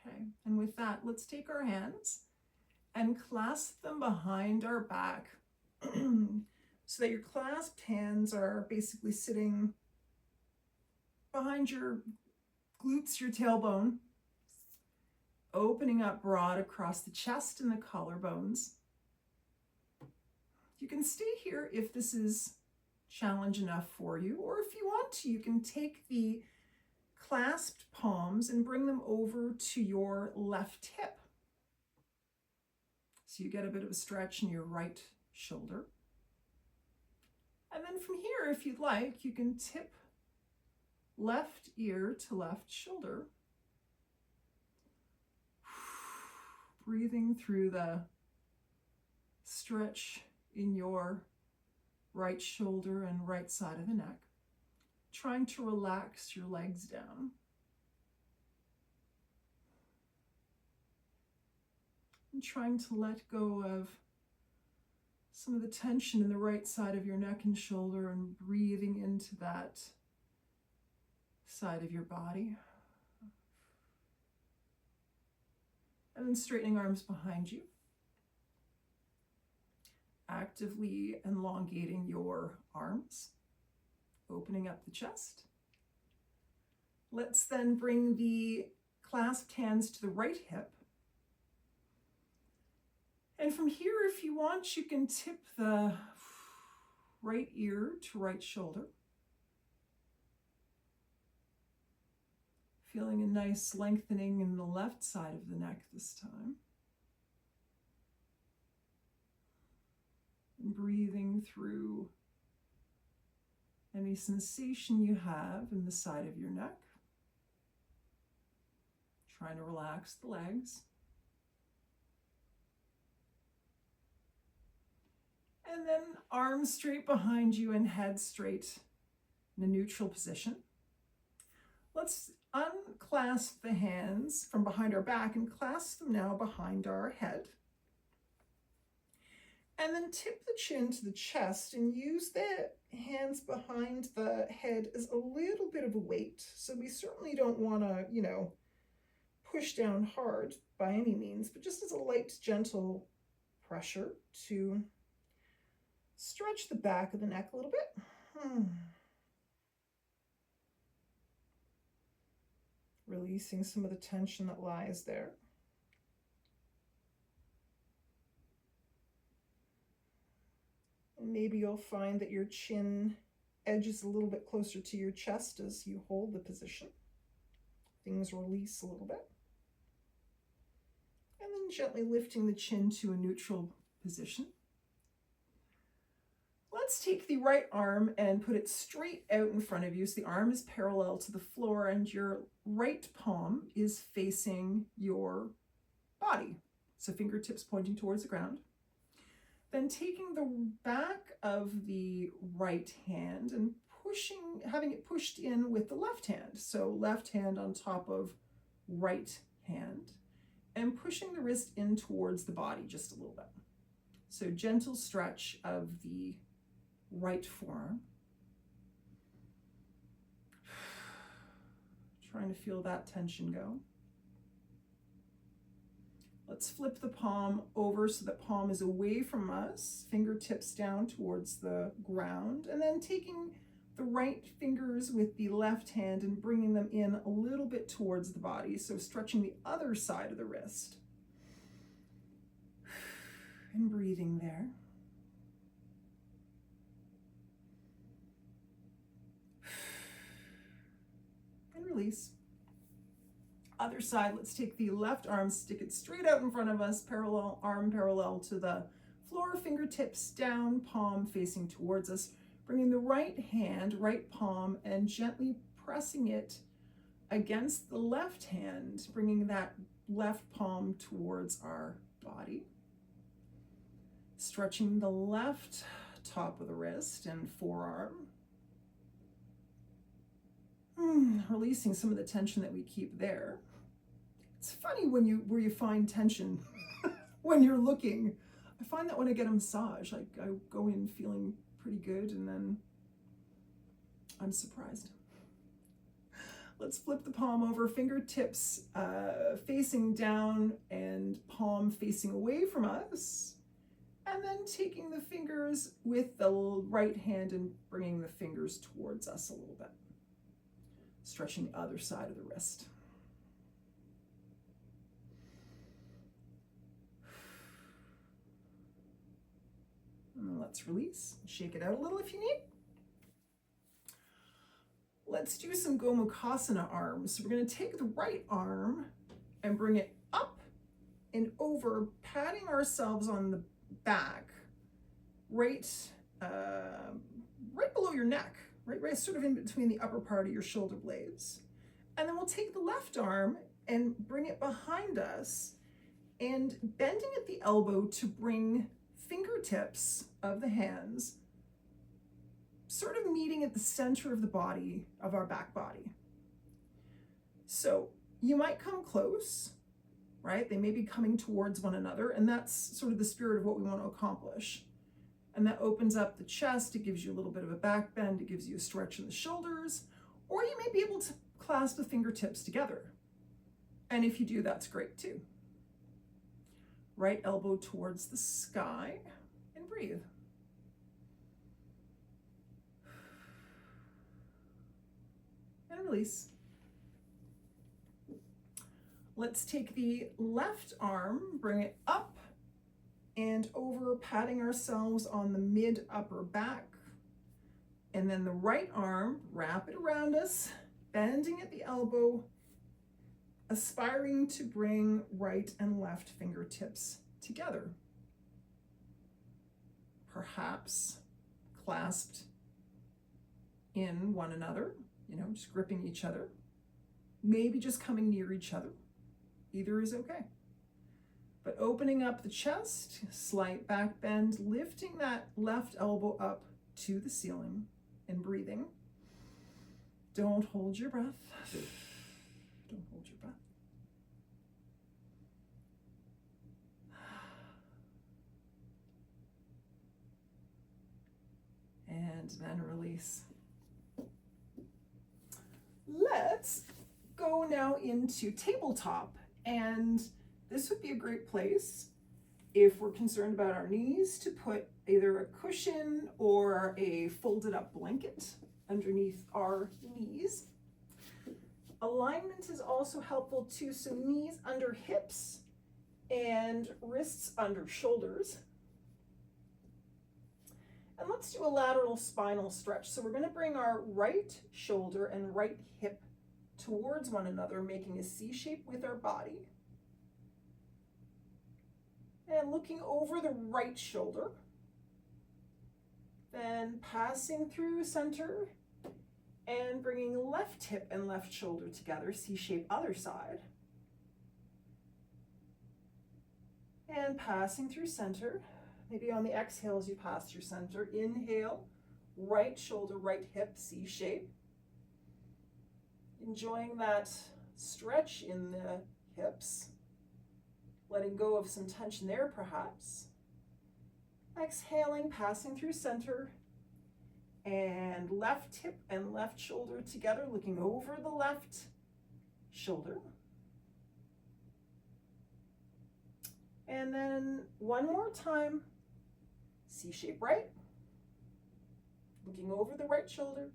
Okay, and with that, let's take our hands and clasp them behind our back so that your clasped hands are basically sitting behind your glutes, your tailbone, opening up broad across the chest and the collarbones. You can stay here if this is challenge enough for you, or if you want to, you can take the clasped palms and bring them over to your left hip. So you get a bit of a stretch in your right shoulder. And then from here, if you'd like, you can tip left ear to left shoulder. Breathing through the stretch in your right shoulder and right side of the neck. Trying to relax your legs down. And trying to let go of some of the tension in the right side of your neck and shoulder and breathing into that side of your body. And then straightening arms behind you. Actively elongating your arms, opening up the chest. Let's then bring the clasped hands to the right hip. And from here, if you want, you can tip the right ear to right shoulder. Feeling a nice lengthening in the left side of the neck this time. And breathing through any sensation you have in the side of your neck. Trying to relax the legs. And then arms straight behind you and head straight in a neutral position. Let's unclasp the hands from behind our back and clasp them now behind our head. And then tip the chin to the chest and use the hands behind the head as a little bit of a weight. So we certainly don't want to, push down hard by any means, but just as a light, gentle pressure to stretch the back of the neck a little bit. Releasing some of the tension that lies there. And maybe you'll find that your chin edges a little bit closer to your chest as you hold the position. Things release a little bit. And then gently lifting the chin to a neutral position. Let's take the right arm and put it straight out in front of you. So the arm is parallel to the floor and your right palm is facing your body. So fingertips pointing towards the ground. Then taking the back of the right hand and having it pushed in with the left hand. So left hand on top of right hand and pushing the wrist in towards the body just a little bit. So gentle stretch of the right forearm. Trying to feel that tension go. Let's flip the palm over so the palm is away from us, fingertips down towards the ground, and then taking the right fingers with the left hand and bringing them in a little bit towards the body, so stretching the other side of the wrist. And breathing there. And release. Other side, let's take the left arm, stick it straight out in front of us, arm parallel to the floor, fingertips down, palm facing towards us. Bringing the right hand, right palm, and gently pressing it against the left hand, bringing that left palm towards our body. Stretching the left top of the wrist and forearm. Releasing some of the tension that we keep there. It's funny where you find tension when you're looking. I find that when I get a massage, I go in feeling pretty good and then I'm surprised. Let's flip the palm over, fingertips facing down and palm facing away from us. And then taking the fingers with the right hand and bringing the fingers towards us a little bit. Stretching the other side of the wrist. And then let's release. Shake it out a little if you need. Let's do some Gomukhasana arms. So we're going to take the right arm and bring it up and over, patting ourselves on the back, right below your neck, right sort of in between the upper part of your shoulder blades. And then we'll take the left arm and bring it behind us and bending at the elbow to bring fingertips of the hands sort of meeting at the center of the body, of our back body. So you might come close, right? They may be coming towards one another, and that's sort of the spirit of what we want to accomplish. And that opens up the chest. It gives you a little bit of a back bend. It gives you a stretch in the shoulders, or you may be able to clasp the fingertips together. And if you do, that's great too. Right elbow towards the sky and breathe. And release. Let's take the left arm, bring it up and over, patting ourselves on the mid upper back. And then the right arm, wrap it around us, bending at the elbow, aspiring to bring right and left fingertips together. Perhaps clasped in one another, just gripping each other. Maybe just coming near each other. Either is okay. But opening up the chest, slight back bend, lifting that left elbow up to the ceiling and breathing. Don't hold your breath. Don't hold your breath. And then release. Let's go now into tabletop. And this would be a great place if we're concerned about our knees to put either a cushion or a folded up blanket underneath our knees. Alignment is also helpful too, so knees under hips and wrists under shoulders. And let's do a lateral spinal stretch. So we're going to bring our right shoulder and right hip towards one another, making a C shape with our body. And looking over the right shoulder. Then passing through center and bringing left hip and left shoulder together, C shape other side. And passing through center. Maybe on the exhale as you pass through center. Inhale, right shoulder, right hip, C shape. Enjoying that stretch in the hips. Letting go of some tension there perhaps. Exhaling, passing through center. And left hip and left shoulder together, looking over the left shoulder. And then one more time. C-shape right, looking over the right shoulder.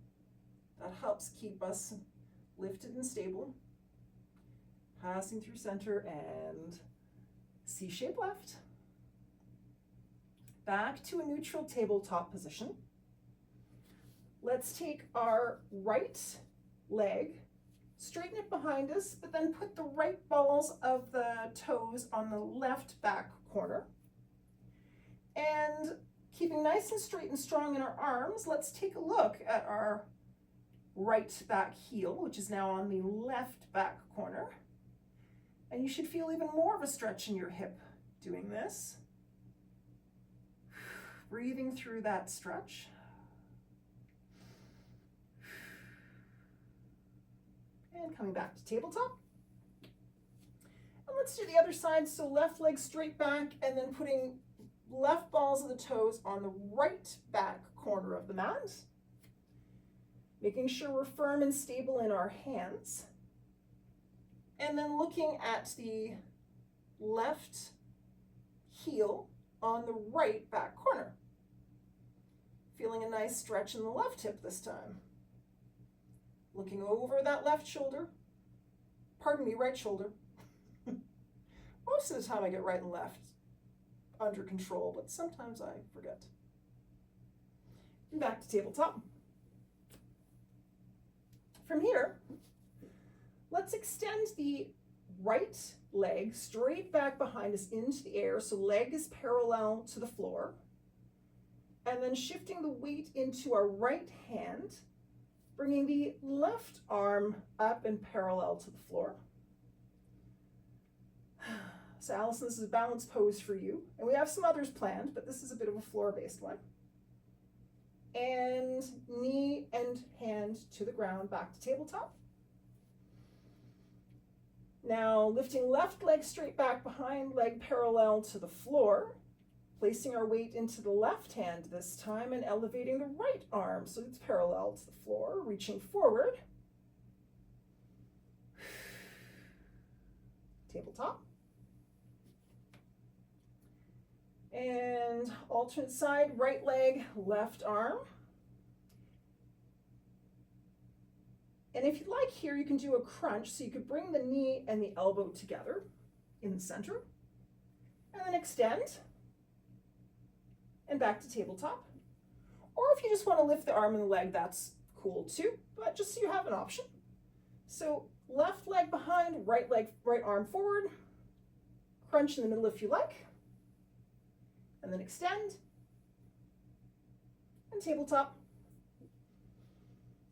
That helps keep us lifted and stable. Passing through center and C-shape left. Back to a neutral tabletop position. Let's take our right leg, straighten it behind us, but then put the right balls of the toes on the left back corner. And keeping nice and straight and strong in our arms, let's take a look at our right back heel, which is now on the left back corner. And you should feel even more of a stretch in your hip doing this. Breathing through that stretch. And coming back to tabletop. And let's do the other side. So left leg straight back and then putting left balls of the toes on the right back corner of the mat. Making sure we're firm and stable in our hands. And then looking at the left heel on the right back corner. Feeling a nice stretch in the left hip this time. Looking over that left shoulder. Pardon me, right shoulder. Most of the time I get right and left under control, but sometimes I forget. And back to tabletop. From here, let's extend the right leg straight back behind us into the air, so leg is parallel to the floor. And then shifting the weight into our right hand, bringing the left arm up and parallel to the floor. So Allison, this is a balance pose for you. And we have some others planned, but this is a bit of a floor-based one. And knee and hand to the ground, back to tabletop. Now lifting left leg straight back behind, leg parallel to the floor. Placing our weight into the left hand this time and elevating the right arm so it's parallel to the floor, reaching forward. Tabletop. And alternate side, right leg, left arm. And if you'd like here, you can do a crunch. So you could bring the knee and the elbow together in the center. And then extend. And back to tabletop. Or if you just want to lift the arm and the leg, that's cool too, but just so you have an option. So left leg behind, right arm forward, crunch in the middle if you like, and then extend, and tabletop.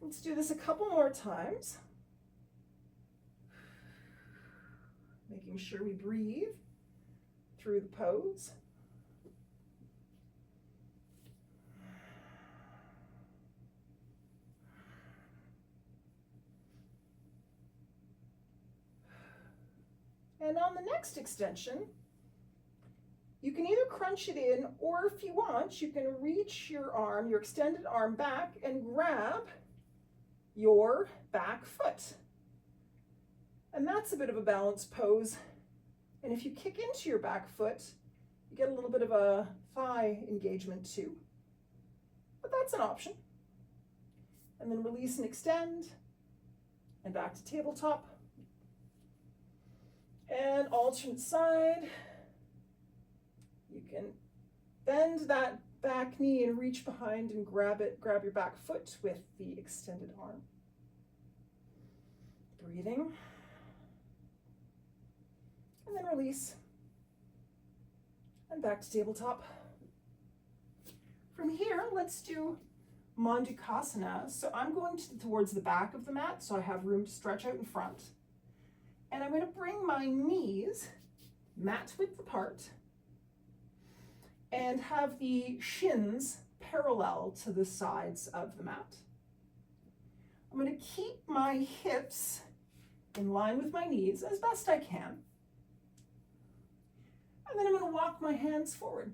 Let's do this a couple more times. Making sure we breathe through the pose. And on the next extension, you can either crunch it in, or if you want, you can reach your arm, your extended arm back and grab your back foot. And that's a bit of a balance pose. And if you kick into your back foot, you get a little bit of a thigh engagement too. But that's an option. And then release and extend, and back to tabletop. And alternate side, you can bend that back knee and reach behind and grab your back foot with the extended arm. Breathing. And then release. And back to tabletop. From here, let's do Mandukasana. So I'm going towards the back of the mat, so I have room to stretch out in front. And I'm going to bring my knees mat width apart and have the shins parallel to the sides of the mat. I'm going to keep my hips in line with my knees as best I can. And then I'm going to walk my hands forward.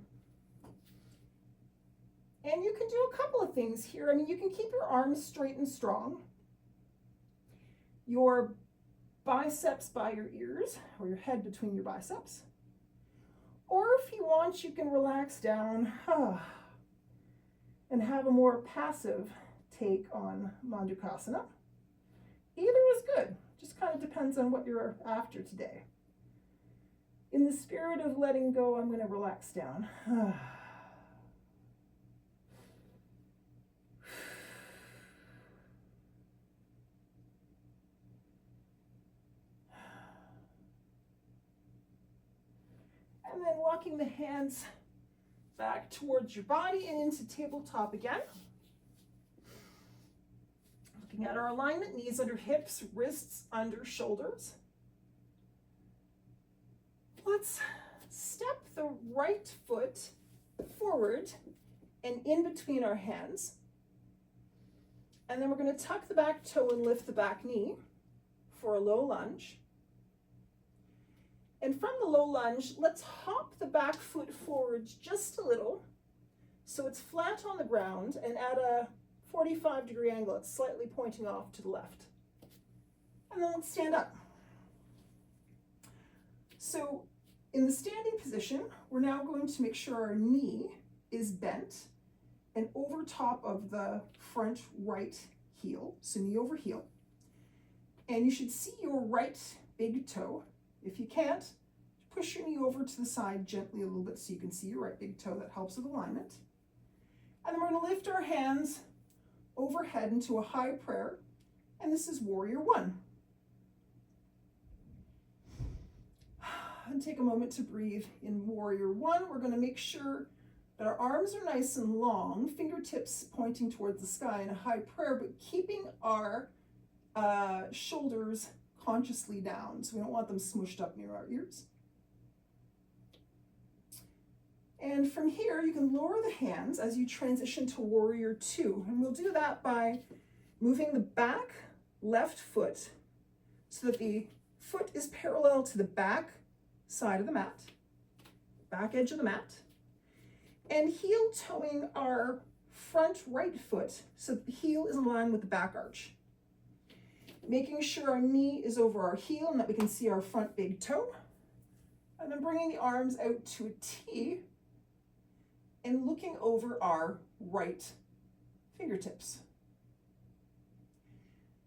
And you can do a couple of things here. I mean, you can keep your arms straight and strong. Your biceps by your ears, or your head between your biceps. Or if you want, you can relax down and have a more passive take on Mandukasana. Either is good, just kind of depends on what you're after today. In the spirit of letting go, I'm going to relax down. And then walking the hands back towards your body and into tabletop again. Looking at our alignment, knees under hips, wrists under shoulders. Let's step the right foot forward and in between our hands. And then we're going to tuck the back toe and lift the back knee for a low lunge. And from the low lunge, let's hop the back foot forwards just a little so it's flat on the ground, and add a 45-degree angle. It's slightly pointing off to the left. And then let's stand up. So in the standing position, we're now going to make sure our knee is bent and over top of the front right heel, so knee over heel. And you should see your right big toe. If you can't, push your knee over to the side gently a little bit so you can see your right big toe. That helps with alignment. And then we're going to lift our hands overhead into a high prayer, and this is Warrior One. And take a moment to breathe in Warrior One. We're going to make sure that our arms are nice and long, fingertips pointing towards the sky in a high prayer, but keeping our shoulders consciously down, so we don't want them smooshed up near our ears. And from here, you can lower the hands as you transition to Warrior Two. And we'll do that by moving the back left foot so that the foot is parallel to the back side of the mat, back edge of the mat, and heel toeing our front right foot so that the heel is in line with the back arch. Making sure our knee is over our heel and that we can see our front big toe. And then bringing the arms out to a T and looking over our right fingertips.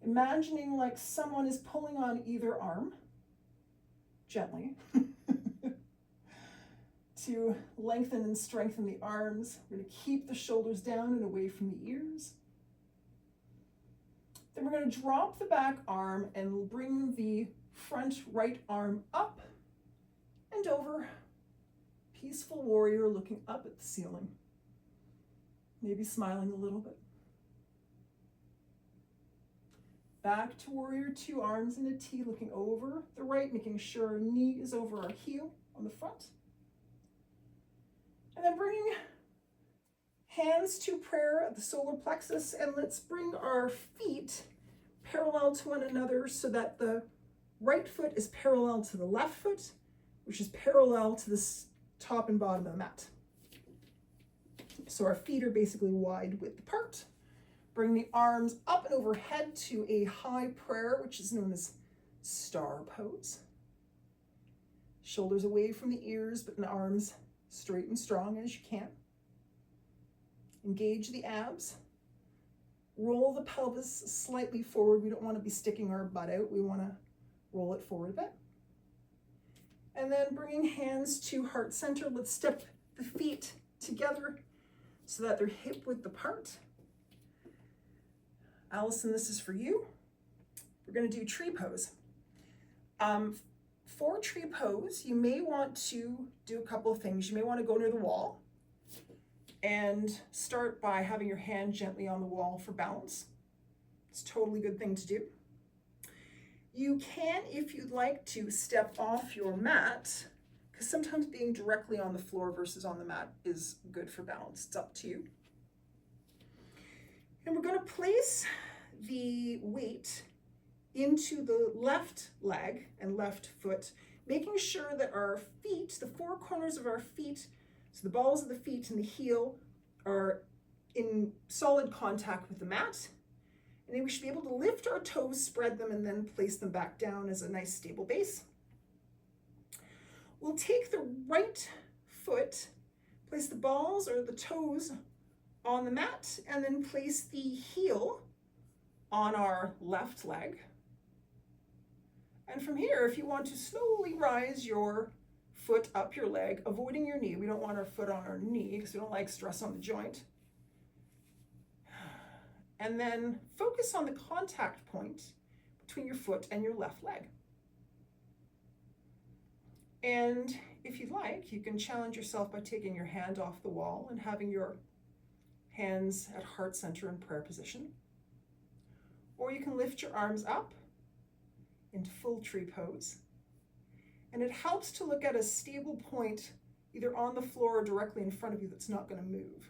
Imagining like someone is pulling on either arm, gently, to lengthen and strengthen the arms. We're going to keep the shoulders down and away from the ears. Then we're going to drop the back arm and bring the front right arm up and over. Peaceful warrior looking up at the ceiling. Maybe smiling a little bit. Back to Warrior Two, arms in a T, looking over the right, making sure our knee is over our heel on the front. And then bringing hands to prayer at the solar plexus, and let's bring our feet parallel to one another so that the right foot is parallel to the left foot, which is parallel to the top and bottom of the mat. So our feet are basically wide width apart. Bring the arms up and overhead to a high prayer, which is known as star pose. Shoulders away from the ears, but the arms straight and strong as you can. Engage the abs. Roll the pelvis slightly forward. We don't want to be sticking our butt out. We want to roll it forward a bit. And then bringing hands to heart center. Let's step the feet together so that they're hip width apart. Allison, this is for you. We're going to do tree pose. For tree pose, you may want to do a couple of things. You may want to go near the wall and start by having your hand gently on the wall for balance. It's a totally good thing to do. You can, if you'd like to, step off your mat, because sometimes being directly on the floor versus on the mat is good for balance. It's up to you. And we're going to place the weight into the left leg and left foot, making sure that our feet, the four corners of our feet, so the balls of the feet and the heel, are in solid contact with the mat. And then we should be able to lift our toes, spread them, and then place them back down as a nice stable base. We'll take the right foot, place the balls or the toes on the mat, and then place the heel on our left leg. And from here, if you want to slowly rise your foot up your leg, avoiding your knee. We don't want our foot on our knee because we don't like stress on the joint. And then focus on the contact point between your foot and your left leg. And if you'd like, you can challenge yourself by taking your hand off the wall and having your hands at heart center in prayer position. Or you can lift your arms up into full tree pose. And it helps to look at a stable point either on the floor or directly in front of you that's not going to move.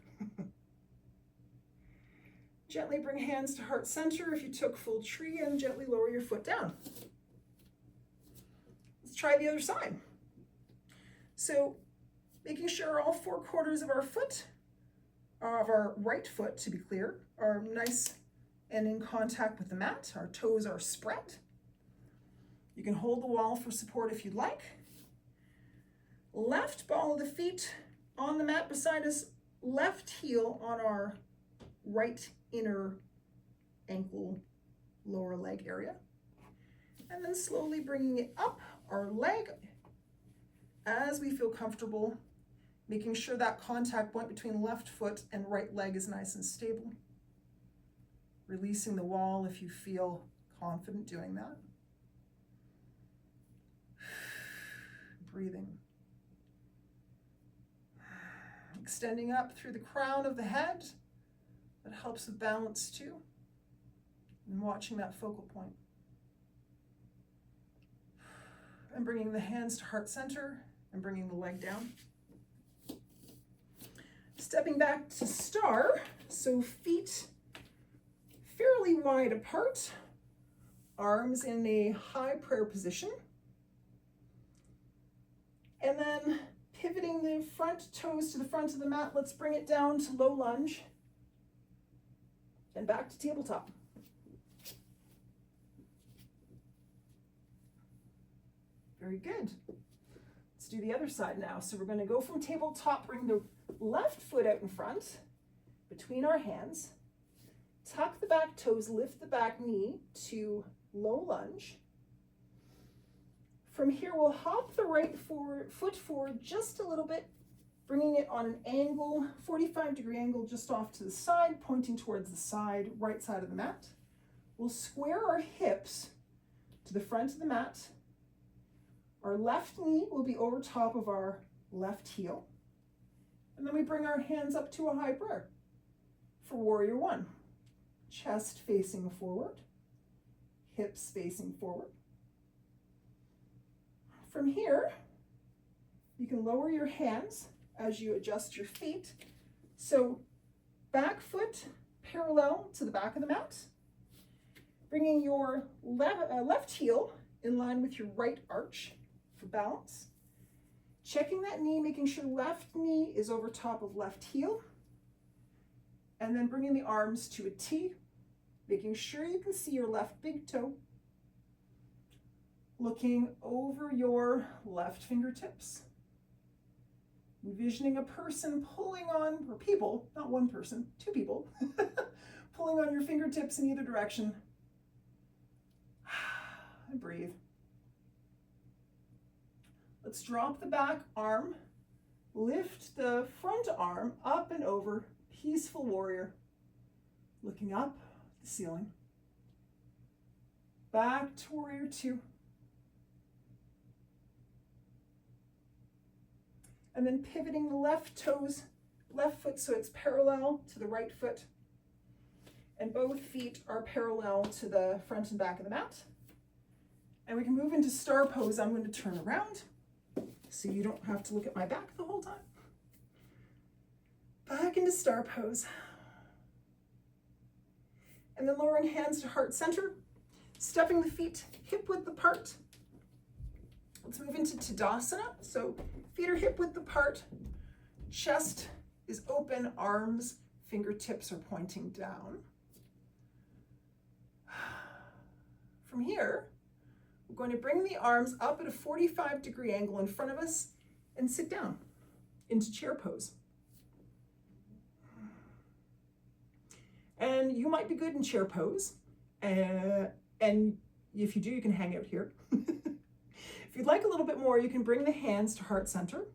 Gently bring hands to heart center if you took full tree, and gently lower your foot down. Let's try the other side. So making sure all four corners of our foot of our right foot, to be clear, are nice and in contact with the mat. Our toes are spread. You can hold the wall for support if you'd like. Left ball of the feet on the mat beside us, left heel on our right inner ankle, lower leg area. And then slowly bringing it up our leg as we feel comfortable, making sure that contact point between left foot and right leg is nice and stable. Releasing the wall if you feel confident doing that. Breathing. Extending up through the crown of the head. That helps with balance too. And watching that focal point. And bringing the hands to heart center and bringing the leg down. Stepping back to star, so feet fairly wide apart, arms in a high prayer position. And then pivoting the front toes to the front of the mat, let's bring it down to low lunge and back to tabletop. Very good. Let's do the other side now. So we're going to go from tabletop, bring the left foot out in front between our hands, tuck the back toes, lift the back knee to low lunge. From here, we'll hop the right foot forward just a little bit, bringing it on an angle, 45-degree angle just off to the side, pointing towards the side, right side of the mat. We'll square our hips to the front of the mat. Our left knee will be over top of our left heel. And then we bring our hands up to a high prayer for warrior one. Chest facing forward, hips facing forward. From here, you can lower your hands as you adjust your feet. So back foot parallel to the back of the mat, bringing your left heel in line with your right arch for balance. Checking that knee, making sure left knee is over top of left heel. And then bringing the arms to a T, making sure you can see your left big toe. Looking over your left fingertips. Envisioning a person pulling on, or people, not one person, two people, pulling on your fingertips in either direction. And breathe. Let's drop the back arm, lift the front arm up and over, peaceful warrior. Looking up at the ceiling. Back to warrior two. And then pivoting the left toes, left foot so it's parallel to the right foot. And both feet are parallel to the front and back of the mat. And we can move into star pose. I'm going to turn around so you don't have to look at my back the whole time. Back into star pose. And then lowering hands to heart center, stepping the feet hip width apart. Let's move into Tadasana. So feet are hip width apart, chest is open, arms, fingertips are pointing down. From here, we're going to bring the arms up at a 45-degree angle in front of us and sit down into chair pose. And you might be good in chair pose, and if you do, you can hang out here. If you'd like a little bit more, you can bring the hands to heart center.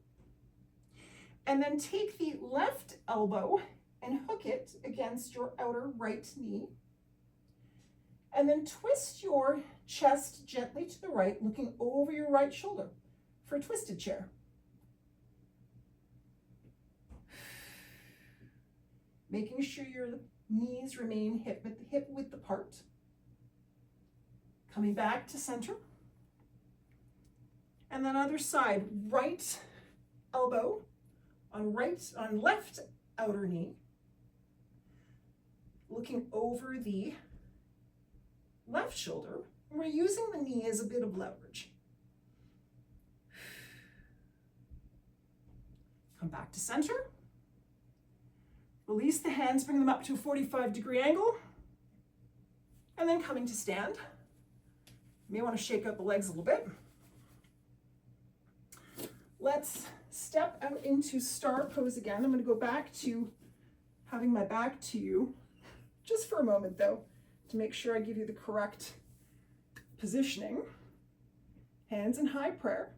And then take the left elbow and hook it against your outer right knee. And then twist your chest gently to the right, looking over your right shoulder for a twisted chair. Making sure your knees remain hip width apart. Coming back to center. And then other side, right elbow on left outer knee, looking over the left shoulder. And we're using the knee as a bit of leverage. Come back to center. Release the hands, bring them up to a 45-degree angle, and then coming to stand. You may want to shake out the legs a little bit. Let's step out into star pose again. I'm going to go back to having my back to you just for a moment though, to make sure I give you the correct positioning. Hands in high prayer.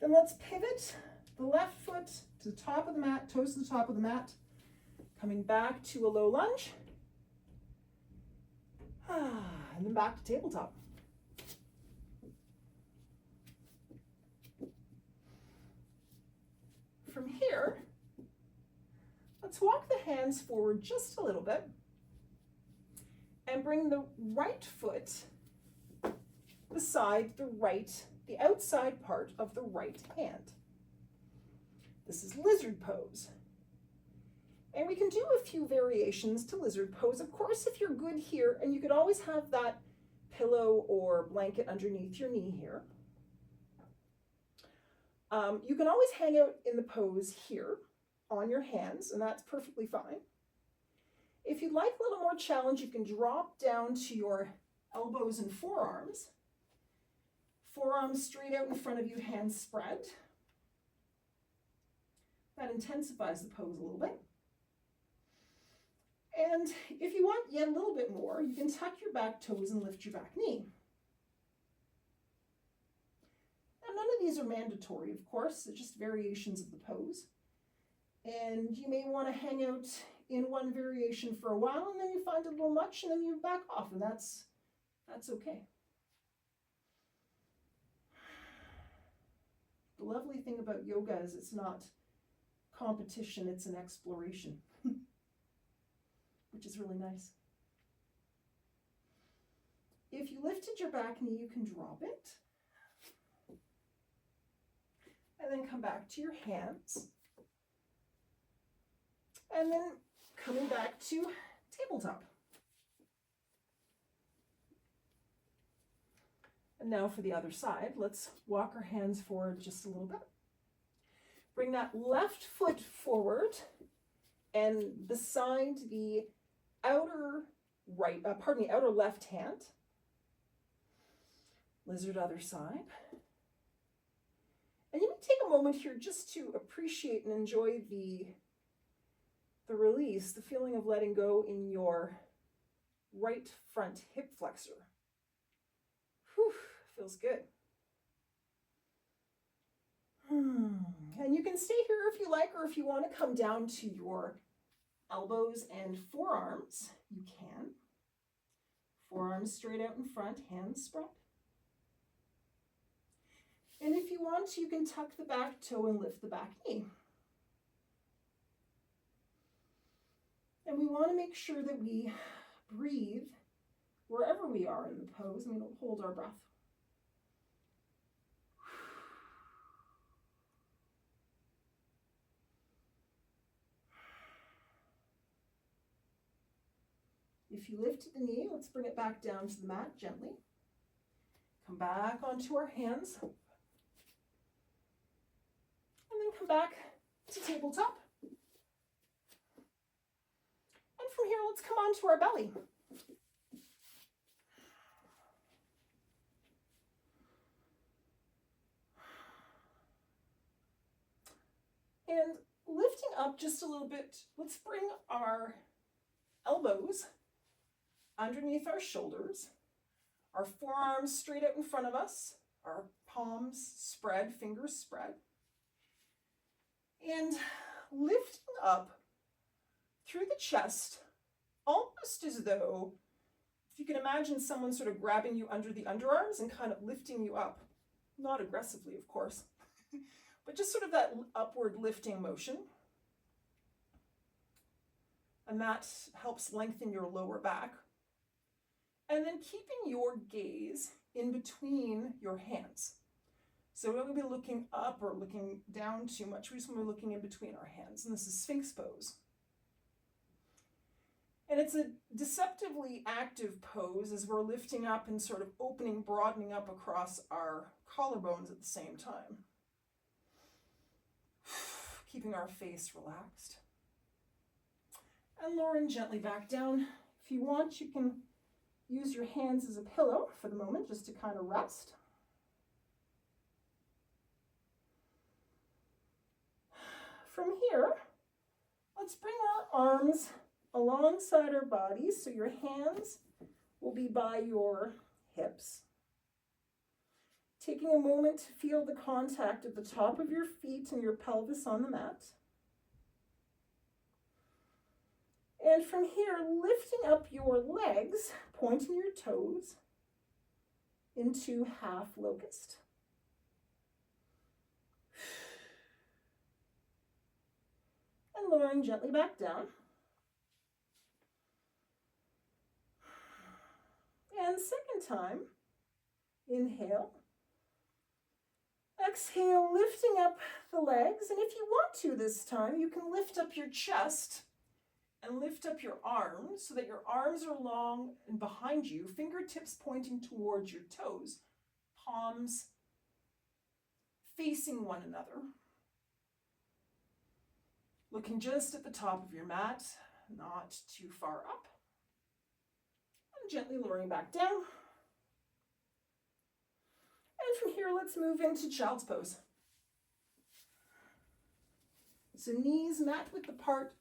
Then let's pivot the left foot to the top of the mat, toes to the top of the mat, coming back to a low lunge, and then back to tabletop. From here, let's walk the hands forward just a little bit and bring the right foot beside the outside part of the right hand. This is lizard pose. And we can do a few variations to lizard pose. Of course, if you're good here, and you could always have that pillow or blanket underneath your knee here. You can always hang out in the pose here on your hands, and that's perfectly fine. If you'd like a little more challenge, you can drop down to your elbows and forearms. Forearms straight out in front of you, hands spread. That intensifies the pose a little bit. And if you want yet a little bit more, you can tuck your back toes and lift your back knee. Now, none of these are mandatory, of course, they're just variations of the pose. And you may want to hang out in one variation for a while, and then you find it a little much, and then you back off, and that's okay. The lovely thing about yoga is it's not competition, it's an exploration, which is really nice. If you lifted your back knee, you can drop it. And then come back to your hands. And then coming back to tabletop. And now for the other side, let's walk our hands forward just a little bit. Bring that left foot forward and beside the outer left hand. Lizard other side. And you may take a moment here just to appreciate and enjoy the release, the feeling of letting go in your right front hip flexor. Whew, feels good. And you can stay here if you like, or if you want to come down to your elbows and forearms, you can. Forearms straight out in front, hands spread. And if you want, you can tuck the back toe and lift the back knee. And we want to make sure that we breathe wherever we are in the pose, and we don't hold our breath. If you lifted the knee, let's bring it back down to the mat gently. Come back onto our hands. And then come back to tabletop. And from here, let's come onto our belly. And lifting up just a little bit, let's bring our elbows underneath our shoulders, our forearms straight out in front of us, our palms spread, fingers spread, and lifting up through the chest, almost as though, if you can imagine someone sort of grabbing you under the underarms and kind of lifting you up, not aggressively, of course, but just sort of that upward lifting motion. And that helps lengthen your lower back. And then keeping your gaze in between your hands. So we don't want to be looking up or looking down too much. We just want to be looking in between our hands. And this is Sphinx pose. And it's a deceptively active pose as we're lifting up and sort of opening, broadening up across our collarbones at the same time. keeping our face relaxed. And lowering gently back down. If you want, you can use your hands as a pillow for the moment, just to kind of rest. From here, let's bring our arms alongside our bodies, so your hands will be by your hips. Taking a moment to feel the contact at the top of your feet and your pelvis on the mat. And from here, lifting up your legs, pointing your toes into half locust. And lowering gently back down. And second time, inhale. Exhale, lifting up the legs. And if you want to this time, you can lift up your chest and lift up your arms so that your arms are long and behind you, fingertips pointing towards your toes, palms facing one another. Looking just at the top of your mat, not too far up. And gently lowering back down. And from here, let's move into child's pose. So knees mat width apart,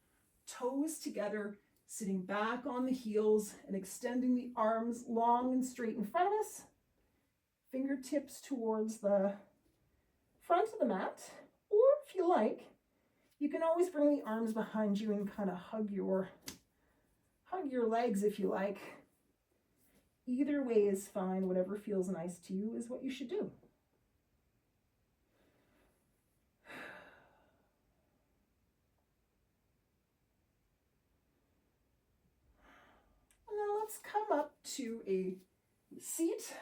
toes together, sitting back on the heels and extending the arms long and straight in front of us. Fingertips towards the front of the mat. Or if you like, you can always bring the arms behind you and kind of hug your legs if you like. Either way is fine. Whatever feels nice to you is what you should do. And then let's come up to a seat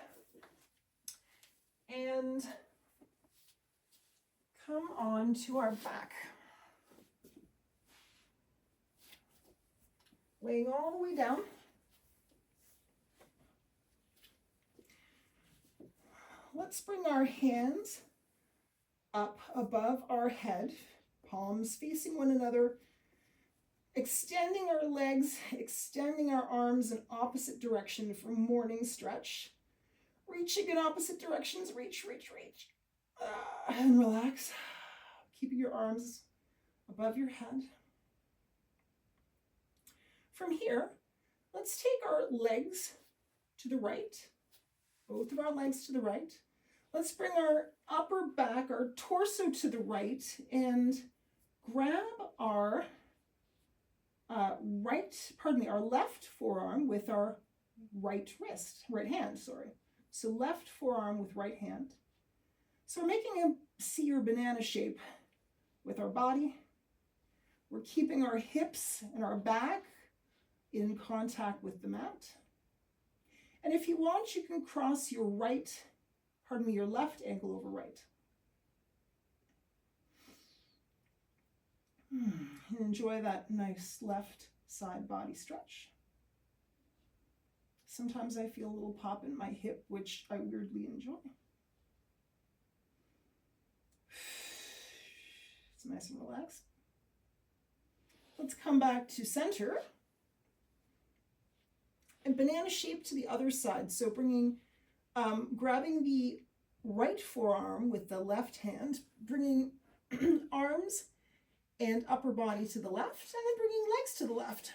and come on to our back. Laying all the way down. Let's bring our hands up above our head, palms facing one another, extending our legs, extending our arms in opposite direction for morning stretch. Reaching in opposite directions, reach. And relax, keeping your arms above your head. From here, let's take our legs to the right, both of our legs to the right. Let's bring our upper back, our torso to the right, and grab our our left forearm with our right hand. So left forearm with right hand. So we're making a C or banana shape with our body. We're keeping our hips and our back in contact with the mat. And if you want, you can cross your left ankle over right. And enjoy that nice left side body stretch. Sometimes I feel a little pop in my hip, which I weirdly enjoy. It's nice and relaxed. Let's come back to center. And banana shape to the other side. So grabbing the right forearm with the left hand, bringing arms and upper body to the left, and then bringing legs to the left.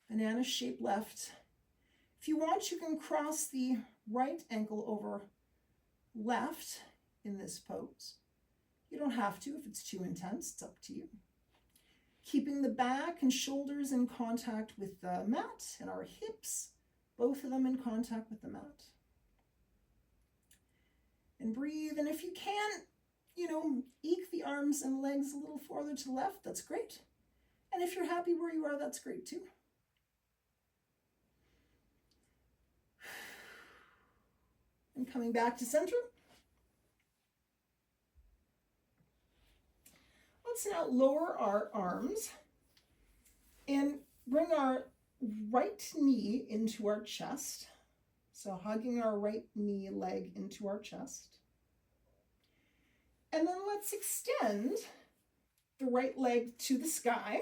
Banana shape left. If you want, you can cross the right ankle over left in this pose. You don't have to if it's too intense, it's up to you. Keeping the back and shoulders in contact with the mat and our hips, both of them in contact with the mat. And breathe, and if you can, eke the arms and legs a little farther to the left, that's great. And if you're happy where you are, that's great too. And coming back to center. Let's now lower our arms and bring our right knee into our chest. So hugging our right knee leg into our chest. And then let's extend the right leg to the sky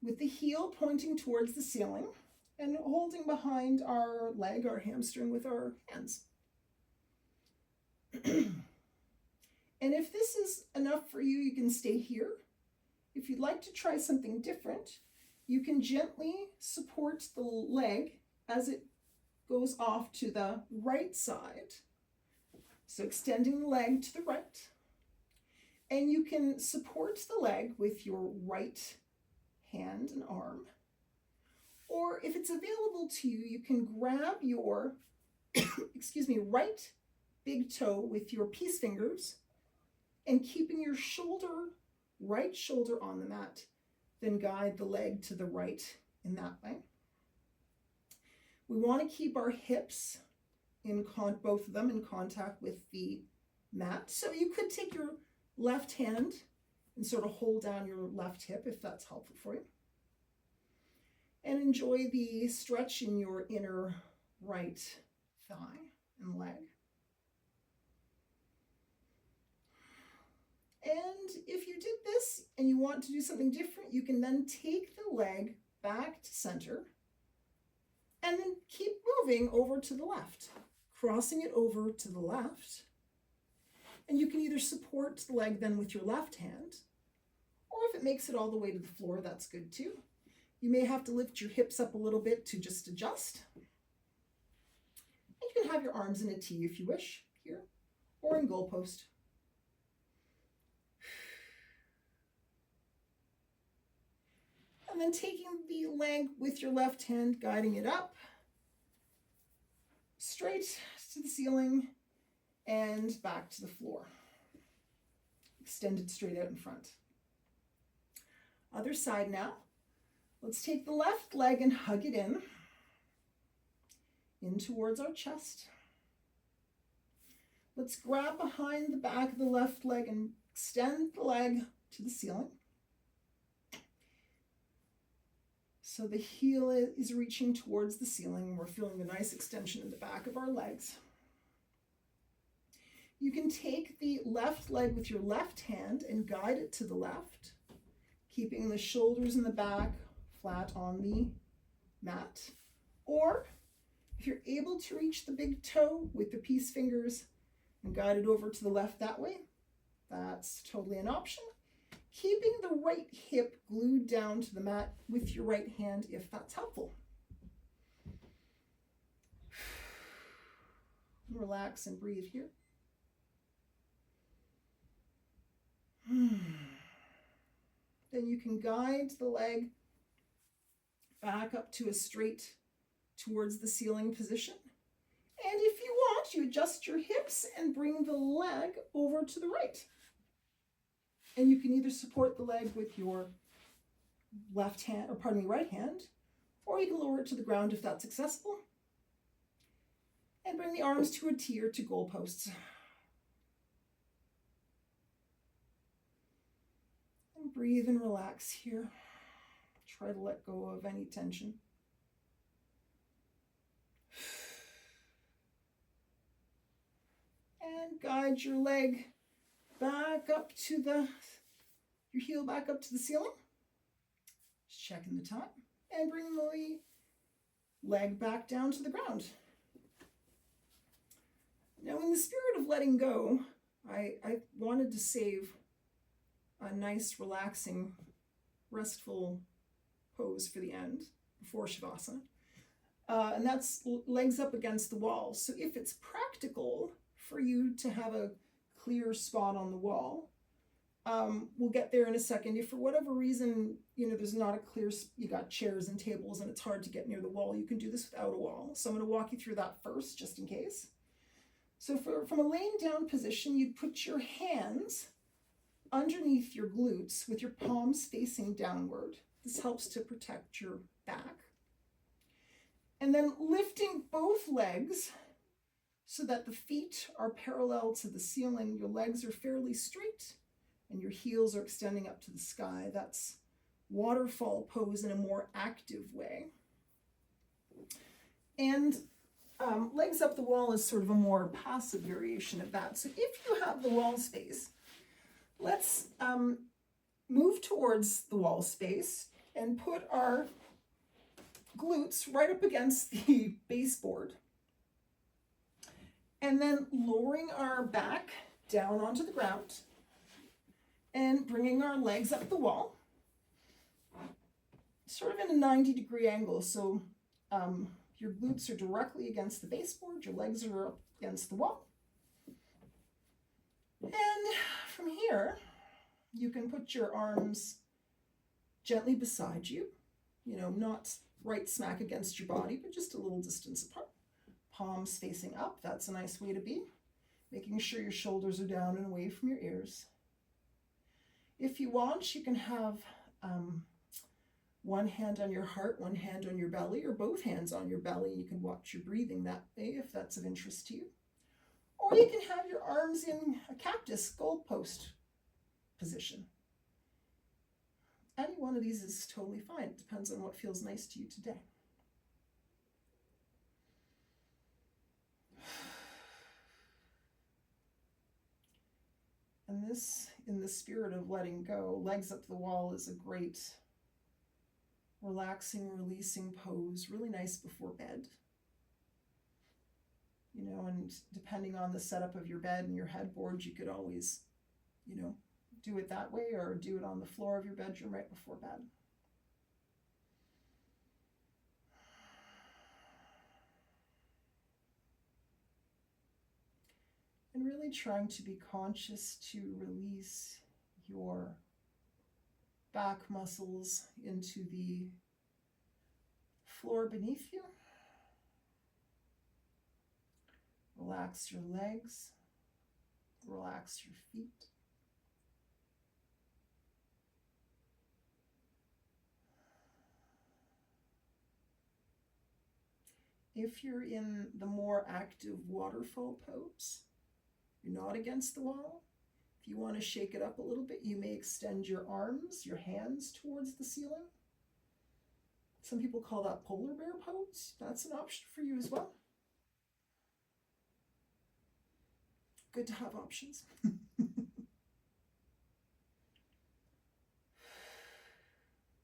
with the heel pointing towards the ceiling and holding behind our leg, our hamstring, with our hands. And if this is enough for you, you can stay here. If you'd like to try something different, you can gently support the leg as it goes off to the right side. So extending the leg to the right. And you can support the leg with your right hand and arm. Or if it's available to you, you can grab your, right big toe with your peace fingers and keeping your right shoulder on the mat, then guide the leg to the right in that way. We want to keep our hips both of them in contact with the mat. So you could take your left hand and sort of hold down your left hip if that's helpful for you. And enjoy the stretch in your inner right thigh and leg. And if you did this and you want to do something different, you can then take the leg back to center and then keep moving over to the left, crossing it over to the left. And you can either support the leg then with your left hand, or if it makes it all the way to the floor, that's good too. You may have to lift your hips up a little bit to just adjust. And you can have your arms in a T if you wish, here, or in goalpost. And then taking the leg with your left hand, guiding it up, straight to the ceiling and back to the floor. Extended straight out in front. Other side now. Let's take the left leg and hug it in towards our chest. Let's grab behind the back of the left leg and extend the leg to the ceiling. So the heel is reaching towards the ceiling. We're feeling a nice extension in the back of our legs. You can take the left leg with your left hand and guide it to the left, keeping the shoulders in the back flat on the mat. Or if you're able to reach the big toe with the peace fingers and guide it over to the left that way, that's totally an option. Keeping the right hip glued down to the mat with your right hand if that's helpful. Relax and breathe here. Then you can guide the leg back up to a straight towards the ceiling position. And if you want, you adjust your hips and bring the leg over to the right. And you can either support the leg with your right hand, or you can lower it to the ground if that's accessible. And bring the arms to a T or to goalposts. And breathe and relax here. Try to let go of any tension. And guide your leg back up to your heel back up to the ceiling. Just checking the time. And bring the leg back down to the ground. Now, in the spirit of letting go, I wanted to save a nice, relaxing, restful pose for the end, before Savasana. And that's legs up against the wall. So if it's practical for you to have a clear spot on the wall, we'll get there in a second. If for whatever reason, there's not a clear, you got chairs and tables and it's hard to get near the wall, you can do this without a wall. So I'm going to walk you through that first, just in case. So from a laying down position, you'd put your hands underneath your glutes with your palms facing downward. This helps to protect your back. And then lifting both legs so that the feet are parallel to the ceiling, your legs are fairly straight, and your heels are extending up to the sky. That's waterfall pose in a more active way. And legs up the wall is sort of a more passive variation of that. So if you have the wall space, Let's move towards the wall space and put our glutes right up against the baseboard. And then lowering our back down onto the ground and bringing our legs up the wall, sort of in a 90-degree angle. So your glutes are directly against the baseboard, your legs are up against the wall. And from here, you can put your arms gently beside you, not right smack against your body, but just a little distance apart. Palms facing up, that's a nice way to be. Making sure your shoulders are down and away from your ears. If you want, you can have one hand on your heart, one hand on your belly, or both hands on your belly. You can watch your breathing that way if that's of interest to you. Or you can have your arms in a cactus goalpost position. Any one of these is totally fine. It depends on what feels nice to you today. And this, in the spirit of letting go, legs up the wall is a great relaxing, releasing pose, really nice before bed. And depending on the setup of your bed and your headboard, you could always, do it that way or do it on the floor of your bedroom right before bed. And really trying to be conscious to release your back muscles into the floor beneath you. Relax your legs, relax your feet. If you're in the more active waterfall pose, you're not against the wall. If you want to shake it up a little bit, you may extend your arms, your hands towards the ceiling. Some people call that polar bear pose. That's an option for you as well. Good to have options.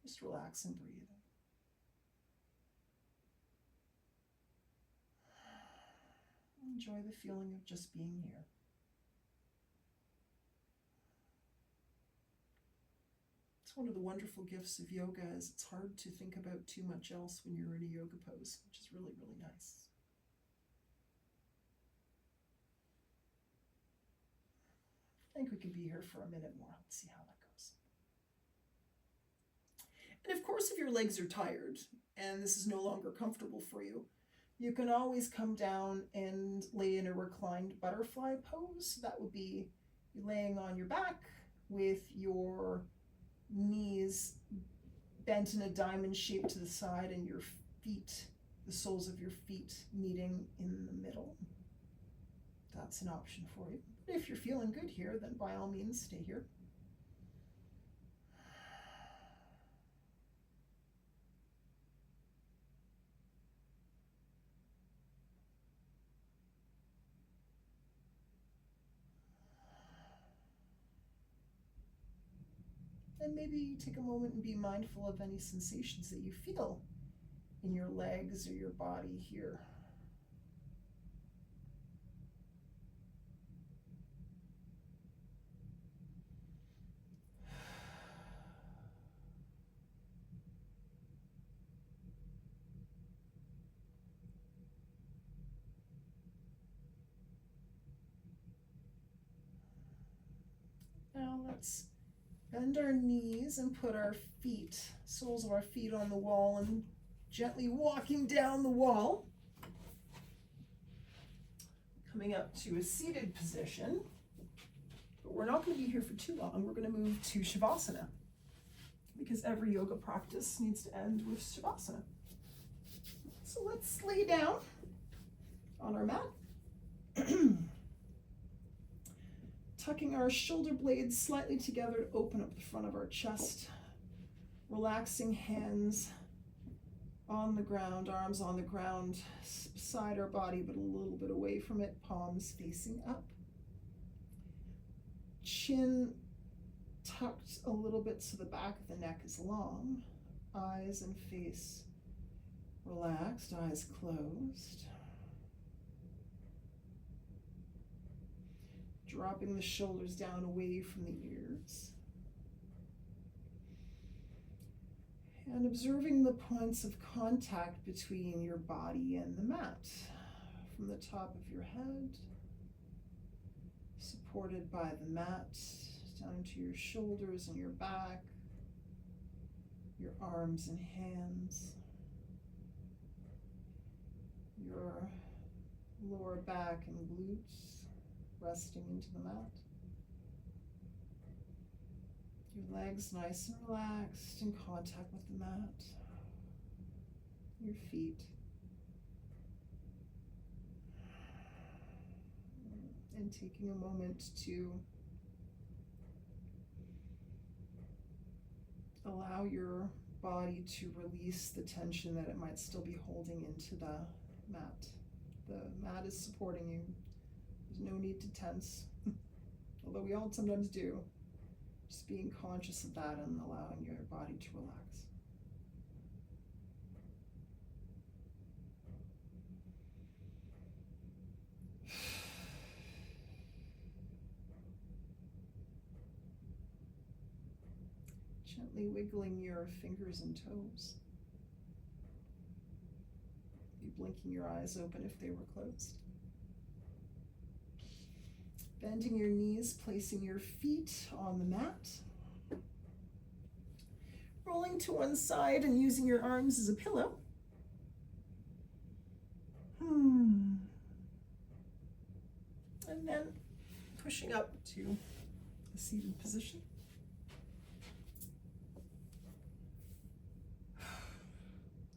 Just relax and breathe. Enjoy the feeling of just being here. It's one of the wonderful gifts of yoga is it's hard to think about too much else when you're in a yoga pose, which is really, really nice. I think we could be here for a minute more. Let's see how that goes. And of course, if your legs are tired and this is no longer comfortable for you, you can always come down and lay in a reclined butterfly pose. That would be laying on your back with your knees bent in a diamond shape to the side and your feet, the soles of your feet meeting in the middle. That's an option for you. If you're feeling good here, then by all means stay here. And maybe take a moment and be mindful of any sensations that you feel in your legs or your body here. Now let's bend our knees and put our feet, soles of our feet on the wall and gently walking down the wall. Coming up to a seated position. But we're not going to be here for too long. We're going to move to Savasana because every yoga practice needs to end with Savasana. So let's lay down on our mat. Tucking our shoulder blades slightly together to open up the front of our chest. Relaxing hands on the ground, arms on the ground, beside our body, but a little bit away from it, palms facing up. Chin tucked a little bit so the back of the neck is long. Eyes and face relaxed, eyes closed. Dropping the shoulders down away from the ears. And observing the points of contact between your body and the mat. From the top of your head, supported by the mat, down to your shoulders and your back, your arms and hands, your lower back and glutes resting into the mat. Your legs nice and relaxed in contact with the mat. Your feet. And taking a moment to allow your body to release the tension that it might still be holding into the mat. The mat is supporting you. There's no need to tense, although we all sometimes do. Just being conscious of that and allowing your body to relax. Gently wiggling your fingers and toes. Be blinking your eyes open if they were closed. Bending your knees, placing your feet on the mat. Rolling to one side and using your arms as a pillow. And then pushing up to a seated position.